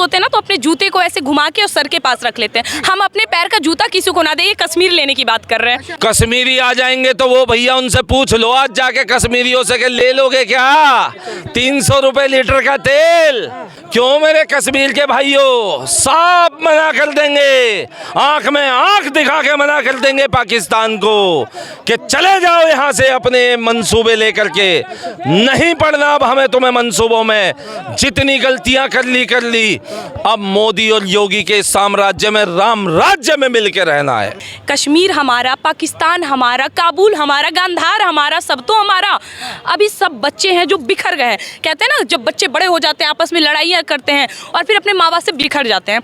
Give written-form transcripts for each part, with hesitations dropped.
सोते हैं ना तो अपने जूते को ऐसे घुमा के और सर के पास रख लेते हैं। हम अपने पैर का जूता किसी को ना दे, ये कश्मीर लेने की बात कर रहे हैं। कश्मीरी आ जाएंगे तो वो भैया उनसे पूछ लो आज जाके कश्मीरियों से कि ले लोगे क्या 300 रुपए लीटर का तेल। क्यों मेरे कश्मीर के भाइयों, साफ मना कर देंगे, आंख में आंख दिखा के मना कर देंगे पाकिस्तान को कि चले जाओ यहाँ से अपने मंसूबे लेकर के, नहीं पड़ना अब हमें तुम्हें मंसूबों में। जितनी गलतियां कर ली, अब मोदी और योगी के साम्राज्य में, राम राज्य में मिलकर रहना है। कश्मीर हमारा, पाकिस्तान हमारा, काबुल हमारा, गांधार हमारा, सब तो हमारा। अभी सब बच्चे हैं जो बिखर गए हैं। कहते हैं ना, जब बच्चे बड़े हो जाते हैं आपस में लड़ाइयाँ करते हैं और फिर अपने माँ बाप से बिखर जाते हैं।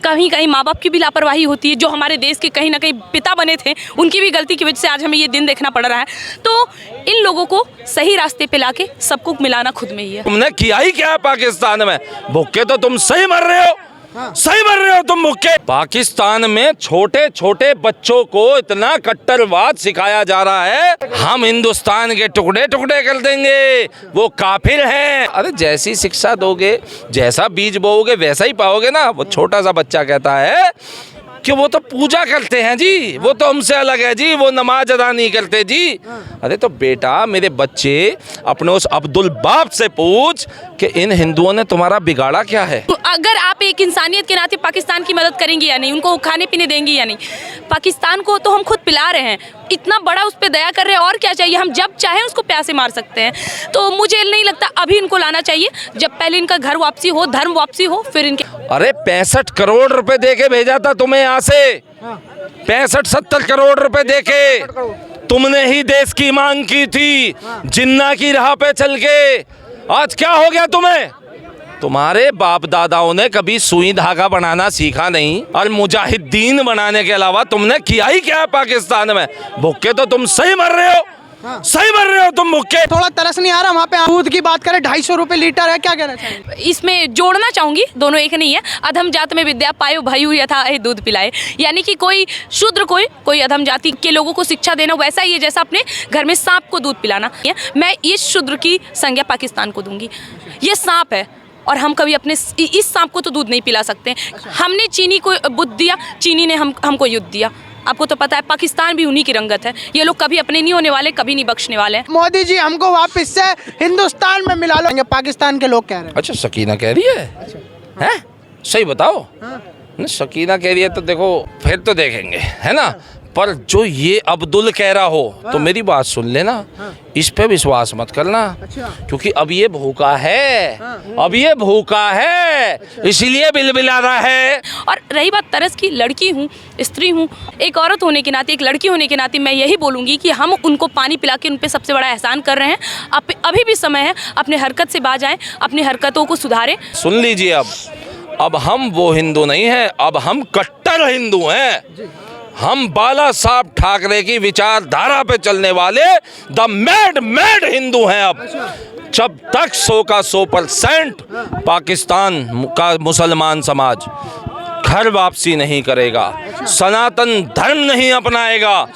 कहीं कहीं माँ बाप की भी लापरवाही होती है, जो हमारे देश के कहीं ना कहीं पिता बने थे, उनकी भी गलती की वजह से आज हमें ये दिन देखना पड़ रहा है। तो इन लोगों को सही रास्ते पे लाके सबको मिलाना खुद में ही है। तुमने किया ही क्या है पाकिस्तान में? भूखे तो तुम सही मर रहे हो, सही मर रहे हो तुम भूखे। पाकिस्तान में छोटे छोटे बच्चों को इतना कट्टरवाद सिखाया जा रहा है, हम हिंदुस्तान के टुकड़े टुकड़े कर देंगे, वो काफिर हैं। अरे जैसी शिक्षा दोगे, जैसा बीज बोओगे वैसा ही पाओगे ना। वो छोटा सा बच्चा कहता है कि वो तो पूजा करते हैं जी, वो तो हमसे अलग है जी, वो नमाज अदा नहीं करते जी। अरे तो बेटा मेरे बच्चे, अपने उस अब्दुल बाप से पूछ कि इन हिंदुओं ने तुम्हारा बिगाड़ा क्या है। अगर आप एक इंसानियत के नाते पाकिस्तान की मदद करेंगे या नहीं, उनको खाने पीने देंगे या नहीं। पाकिस्तान को तो हम खुद पिला रहे हैं, इतना बड़ा उस पर दया कर रहे हैं, और क्या चाहिए? हम जब चाहें उसको प्यासे मार सकते हैं। तो मुझे नहीं लगता अभी इनको लाना चाहिए, जब पहले इनका घर वापसी हो, धर्म वापसी हो, फिर इनके। अरे 65 करोड़ रुपए दे के भेजा था तुम्हें यहाँ से, 65-70 करोड़ रुपए दे के तुमने ही देश की मांग की थी, जिन्ना की राह पे चल के। आज क्या हो गया तुम्हें? तुम्हारे बाप दादाओं ने कभी सुई धागा बनाना सीखा नहीं, और मुजाहिदीन बनाने के अलावा तुमने किया ही क्या है पाकिस्तान में? भूखे तो तुम सही मर रहे हो, सही मर रहे हो तुम भूखे। थोड़ा तरस नहीं आ रहा? वहाँ पे दूध की बात करें 250 रुपए लीटर है, क्या कहना चाहिए? इसमें जोड़ना चाहूंगी, दोनों एक नहीं है। अधम जात में विद्या पायो भयु यथा दूध पिलाए, यानी कि कोई शूद्र कोई अधम जाति के लोगों को शिक्षा देना वैसा ही है जैसा अपने घर में सांप को दूध पिलाना। मैं इस शूद्र की संज्ञा पाकिस्तान को दूंगी। ये सांप है और हम कभी अपने इस सांप को तो दूध नहीं पिला सकते। हमने चीनी को बुद्ध दिया, चीनी ने हमको युद्ध दिया। आपको तो पता है पाकिस्तान भी उन्हीं की रंगत है। ये लोग कभी अपने नहीं होने वाले, कभी नहीं बख्शने वाले हैं। मोदी जी हमको वापस से हिंदुस्तान में मिला लो, पाकिस्तान के लोग कह रहे हैं। अच्छा सकीना कह रही है? हैं? सही बताओ। सकीना कह रही है तो देखो फिर तो देखेंगे, है ना। पर जो ये अब्दुल कह रहा हो तो मेरी बात सुन लेना, इस पे विश्वास मत करना। क्योंकि अब ये भूखा है, अब ये भूखा है, इसीलिए बिलबिला रहा है। और रही बात तरस की, लड़की हूँ, स्त्री हूँ, एक औरत होने के नाते, एक लड़की होने के नाते मैं यही बोलूँगी कि हम उनको पानी पिला के उन पे सबसे बड़ा एहसान कर रहे हैं। अभी भी समय है, अपने हरकत से बाज आएँ, अपनी हरकतों को सुधारें। सुन लीजिए, अब हम वो हिंदू नहीं हैं, अब हम कट्टर हिंदू हैं। हम बाला साहब ठाकरे की विचारधारा पे चलने वाले द मैड हिंदू हैं। अब जब तक 100 का 100% पाकिस्तान का मुसलमान समाज घर वापसी नहीं करेगा, सनातन धर्म नहीं अपनाएगा,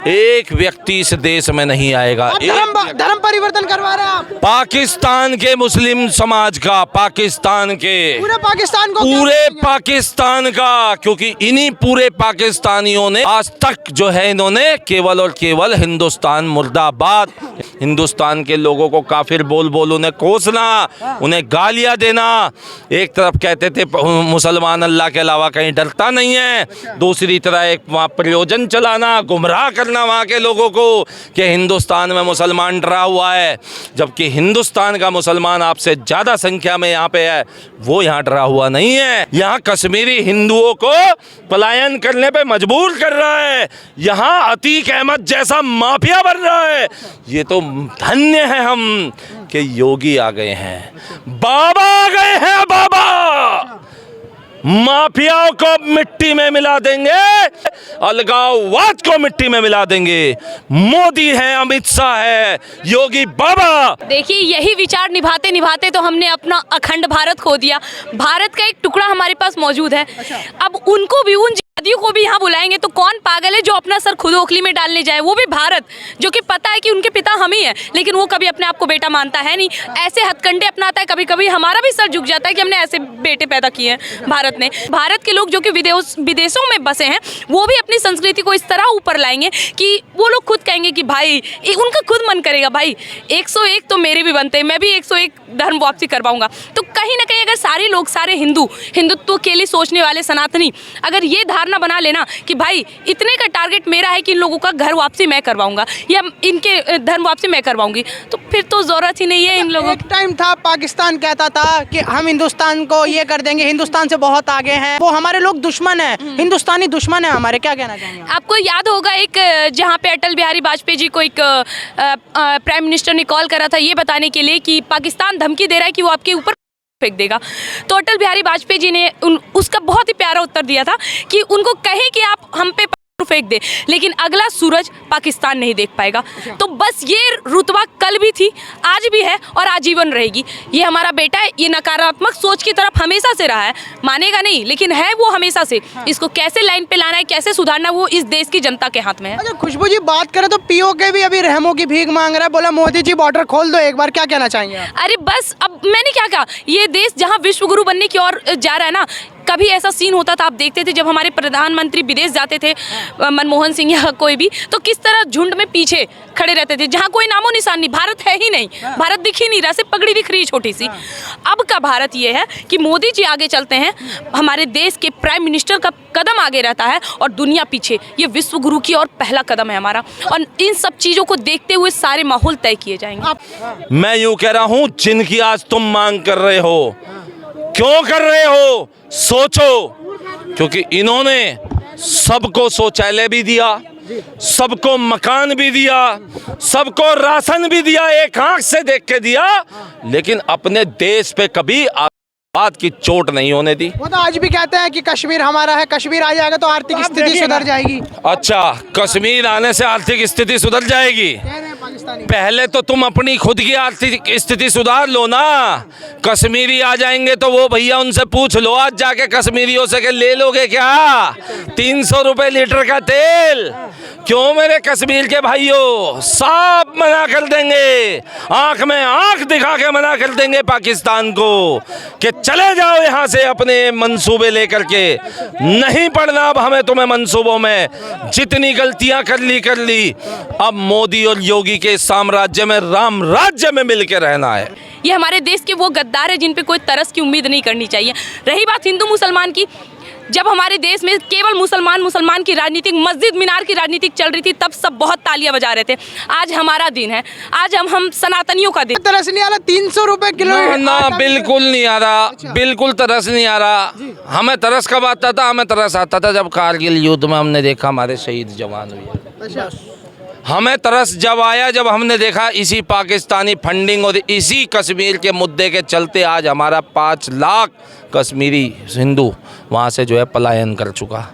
एक व्यक्ति इस देश में नहीं आएगा। धर्म परिवर्तन करवा रहे हैं आप पाकिस्तान के मुस्लिम समाज का, पाकिस्तान के पूरे पाकिस्तान को, पूरे पाकिस्तान का। क्योंकि इन्हीं पूरे पाकिस्तानियों ने आज तक जो है, इन्होंने केवल और केवल हिंदुस्तान मुर्दाबाद, हिंदुस्तान के लोगों को काफिर बोल उन्हें कोसना, उन्हें गालियां देना। एक तरफ कहते थे मुसलमान अल्लाह के अलावा कहीं डरता नहीं है, दूसरी तरह एक वहाँ प्रयोजन चलाना, गुमराह करना वहाँ के लोगों को कि हिंदुस्तान में मुसलमान डरा हुआ है, जबकि हिंदुस्तान का मुसलमान आपसे ज़्यादा संख्या में यहाँ पे है, वो यहाँ डरा हुआ नहीं है। यहाँ कश्मीरी हिंदुओं को पलायन करने पे मजबूर कर रहा है, यहाँ अतीक अहमद जैसा माफिया बन रहा है। ये तो धन्य है हम कि योगी आ गए हैं, बाबा आ गए हैं, बाबा माफियाओं को मिट्टी में मिला देंगे, अलगाववाद को मिट्टी में मिला देंगे। मोदी है, अमित शाह है, योगी बाबा। देखिए, यही विचार निभाते निभाते तो हमने अपना अखंड भारत खो दिया। भारत का एक टुकड़ा हमारे पास मौजूद है। अब उनको भी, उन मोदियों को भी यहाँ बुलाएंगे तो कौन पागल है जो अपना सर खुद ओखली में डालने जाए, वो भी भारत, जो कि पता है कि उनके पिता हम ही हैं, लेकिन वो कभी अपने आप को बेटा मानता है नहीं। ऐसे हथकंडे अपनाता है, कभी कभी हमारा भी सर झुक जाता है कि हमने ऐसे बेटे पैदा किए हैं भारत ने। भारत के लोग जो कि विदेशों में बसे हैं, वो भी अपनी संस्कृति को इस तरह ऊपर लाएंगे कि वो लोग खुद कहेंगे कि भाई, उनका खुद मन करेगा भाई 101 तो मेरे भी बनते हैं, मैं भी 101 धर्म वापसी करवाऊंगा। तो कहीं ना कहीं अगर सारे लोग, सारे हिंदुत्व के लिए सोचने वाले सनातनी अगर ये धारणा बना लेना कि भाई इतने का टारगेट मेरा है कि इन लोगों का घर वापसी मैं करवाऊंगा या इनके धर्म वापसी मैं करवाऊंगी, तो फिर तो जरूरत ही नहीं है इन लोगों। एक टाइम था पाकिस्तान कहता था कि हम हिंदुस्तान को ये कर देंगे, हिंदुस्तान से बहुत आगे हैं, वो हमारे लोग दुश्मन है, हिंदुस्तानी दुश्मन है हमारे। क्या कहना चाहेंगे आप? आपको याद होगा एक जहाँ पे अटल बिहारी वाजपेयी जी को एक प्राइम मिनिस्टर ने कॉल करा था ये बताने के लिए कि पाकिस्तान धमकी दे रहा है कि वो आपके ऊपर फेंक देगा, तो अटल बिहारी वाजपेयी जी ने उसका बहुत ही प्यारा उत्तर दिया था कि उनको कहे कि आप हम पे फेंक दे, लेकिन अगला सूरज पाकिस्तान नहीं देख पाएगा। तो बस ये रुतबा कल भी थी, आज भी है और आजीवन रहेगी। ये हमारा बेटा है, ये नकारात्मक सोच की तरफ हमेशा से रहा है, मानेगा नहीं लेकिन है वो हमेशा से। इसको कैसे लाइन पे लाना है, कैसे सुधारना, वो इस देश की जनता के हाथ में है। अच्छा खुशबू जी, बात करें तो पीओके भी अभी रहमों की भीख मांग रहा है, बोला मोदी जी बॉर्डर खोल दो एक बार। क्या कहना चाहेंगे आप? अरे बस, अब मैंने क्या कहा, ये देश जहाँ विश्व गुरु बनने की ओर जा रहा है ना, कभी ऐसा सीन होता था, आप देखते थे जब हमारे प्रधानमंत्री विदेश जाते थे, मनमोहन सिंह या कोई भी, तो किस तरह झुंड में पीछे खड़े रहते थे, जहाँ कोई नामो निशान नहीं, भारत है ही नहीं, भारत दिख ही नहीं रहा, सिर्फ पगड़ी दिख रही है छोटी सी। अब का भारत ये है कि मोदी जी आगे चलते हैं, हमारे देश के प्राइम मिनिस्टर का कदम आगे रहता है और दुनिया पीछे। ये विश्व गुरु की ओर पहला कदम है हमारा, और इन सब चीज़ों को देखते हुए सारे माहौल तय किए जाएंगे। मैं यूं कह रहा हूं, जिनकी आज तुम मांग कर रहे हो, क्यों कर रहे हो, सोचो, क्योंकि इन्होंने सबको शौचालय भी दिया, सबको मकान भी दिया, सबको राशन भी दिया, एक आंख से देख के दिया, लेकिन अपने देश पे कभी बात की चोट नहीं होने दी। वो तो आज भी कहते हैं कि कश्मीर हमारा है, कश्मीर आ जाएगा तो आर्थिक स्थिति सुधर जाएगी। अच्छा, कश्मीर आने से आर्थिक स्थिति सुधर जाएगी? पहले तो तुम अपनी खुद की आर्थिक स्थिति सुधार लो ना। कश्मीरी आ जाएंगे तो वो भैया उनसे पूछ लो आज जाके कश्मीरियों से कि ले लोगे क्या 300 रुपए लीटर का तेल? क्यों मेरे कश्मीर के भाइयों, साफ मना कर देंगे, आंख में आंख दिखा के मना कर देंगे पाकिस्तान को कि चले जाओ यहाँ से अपने मंसूबे लेकर के, नहीं पड़ना अब हमें तुम्हें मंसूबों में, जितनी गलतियां कर ली। अब मोदी और योगी के साम्राज्य में, राम राज्य में मिलकर रहना है। ये हमारे देश के वो गद्दार है जिन पे कोई तरस की उम्मीद नहीं करनी चाहिए। रही बात हिंदू मुसलमान की, जब हमारे देश में केवल मुसलमान की राजनीति, मस्जिद मीनार की राजनीति चल रही थी, तब सब बहुत तालियां बजा रहे थे। आज हमारा दिन है, आज हम सनातनियों का दिन। तरस नहीं आ रहा 300 रुपए किलो? ना बिल्कुल नहीं आ रहा। अच्छा। बिल्कुल तरस नहीं आ रहा। हमें तरस कब आता था? हमें तरस आता था जब कारगिल युद्ध में हमने देखा हमारे शहीद जवान हुए। अच्छा। हमें तरस जब आया जब हमने देखा इसी पाकिस्तानी फंडिंग और इसी कश्मीर के मुद्दे के चलते आज हमारा 5 लाख कश्मीरी हिंदू वहाँ से जो है पलायन कर चुका।